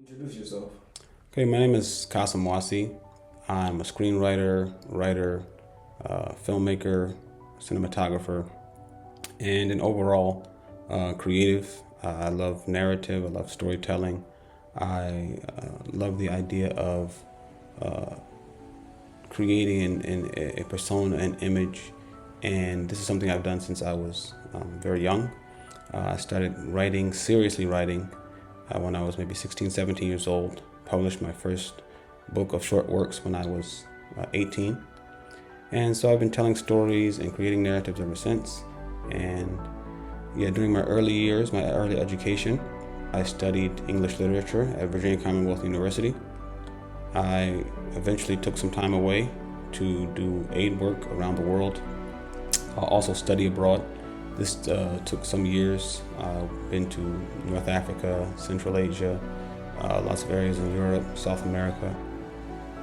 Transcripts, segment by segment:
Introduce yourself. Okay, my name is Kasim Wasi. I'm a screenwriter, writer, filmmaker, cinematographer, and an overall creative. I love narrative, I love storytelling. I love the idea of creating a persona, an image, and this is something I've done since I was very young. I started writing, seriously writing, when I was maybe 16, 17 years old. Published my first book of short works when I was 18. And so I've been telling stories and creating narratives ever since. And yeah, during my early years, my early education, I studied English literature at Virginia Commonwealth University. I eventually took some time away to do aid work around the world. I also study abroad. This took some years. I've been to North Africa, Central Asia, lots of areas in Europe, South America.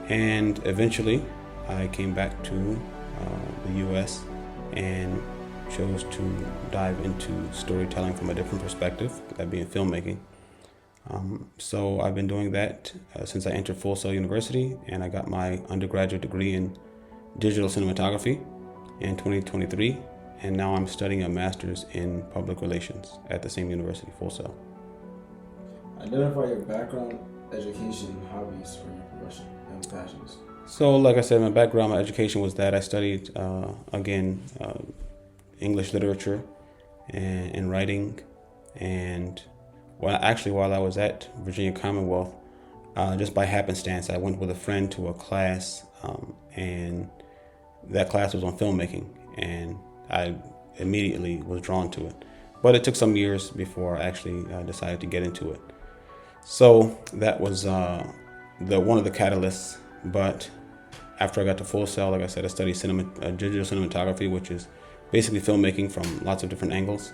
And eventually, I came back to the US and chose to dive into storytelling from a different perspective, that being filmmaking. So I've been doing that since I entered Full Sail University, and I got my undergraduate degree in digital cinematography in 2023, and now I'm studying a master's in public relations at the same university, Full Sail. Identify your background, education, hobbies, or your profession and passions. So, like I said, my background, my education was that I studied, English literature and writing. And while I was at Virginia Commonwealth, just by happenstance, I went with a friend to a class, and that class was on filmmaking, and I immediately was drawn to it. But it took some years before I actually decided to get into it. So that was the one of the catalysts. But after I got to Full Sail, like I said, I studied digital cinematography, which is basically filmmaking from lots of different angles.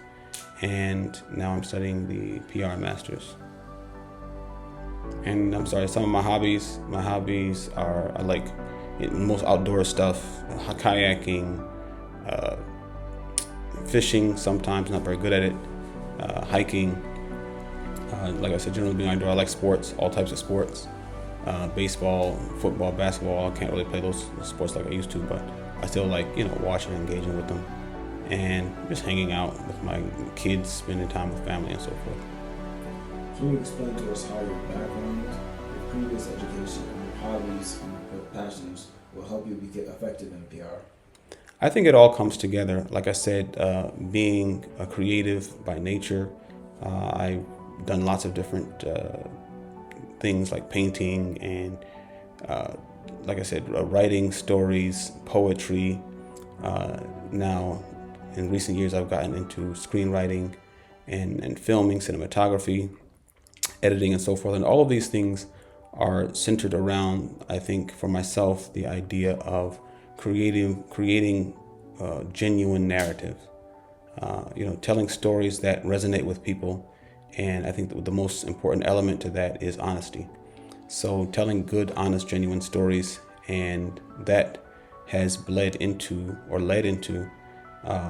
And now I'm studying the PR masters. And I'm sorry, some of my hobbies. My hobbies are I like most outdoor stuff, kayaking, uh, fishing. Sometimes not very good at it. Hiking. Like I said, generally being outdoor. I like sports, all types of sports. Baseball, football, basketball. I can't really play those sports like I used to, but I still like watching and engaging with them, and just hanging out with my kids, spending time with family, and so forth. Can you explain to us how your background, your previous education, and your hobbies and your passions will help you get effective in PR? I think it all comes together. Like I said, being a creative by nature, I've done lots of different things like painting and, like I said, writing stories, poetry. Now, in recent years, I've gotten into screenwriting and filming, cinematography, editing, and so forth. And all of these things are centered around, I think, for myself, the idea of creating genuine narrative. Telling stories that resonate with people. And I think that the most important element to that is honesty. So telling good, honest, genuine stories, and that has led into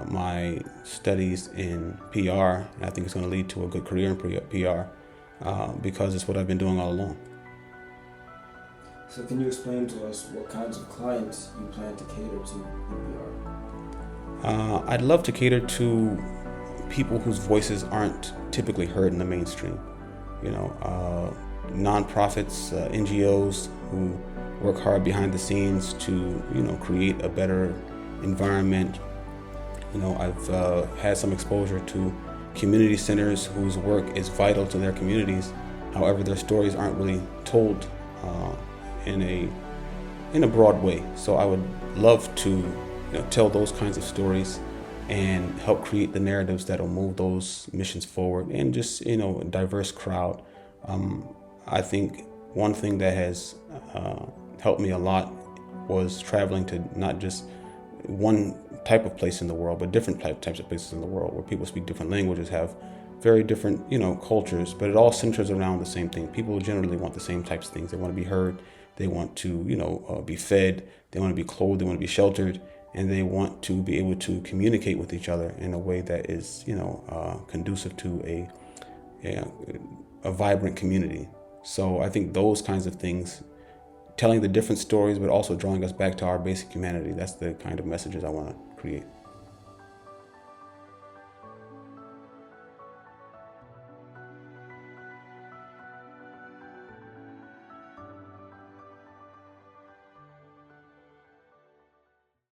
my studies in PR. And I think it's going to lead to a good career in PR because it's what I've been doing all along. So can you explain to us what kinds of clients you plan to cater to in PR? I'd love to cater to people whose voices aren't typically heard in the mainstream. Nonprofits, NGOs who work hard behind the scenes to, create a better environment. I've had some exposure to community centers whose work is vital to their communities. However, their stories aren't really told in a broad way. So I would love to, tell those kinds of stories and help create the narratives that'll move those missions forward, and just a diverse crowd. I think one thing that has helped me a lot was traveling to not just one type of place in the world, but different types of places in the world where people speak different languages, have very different cultures, but it all centers around the same thing. People generally want the same types of things. They want to be heard, they want to be fed, they want to be clothed, they want to be sheltered, and they want to be able to communicate with each other in a way that is conducive to a vibrant community. So I think those kinds of things, telling the different stories, but also drawing us back to our basic humanity, that's the kind of messages I want to create.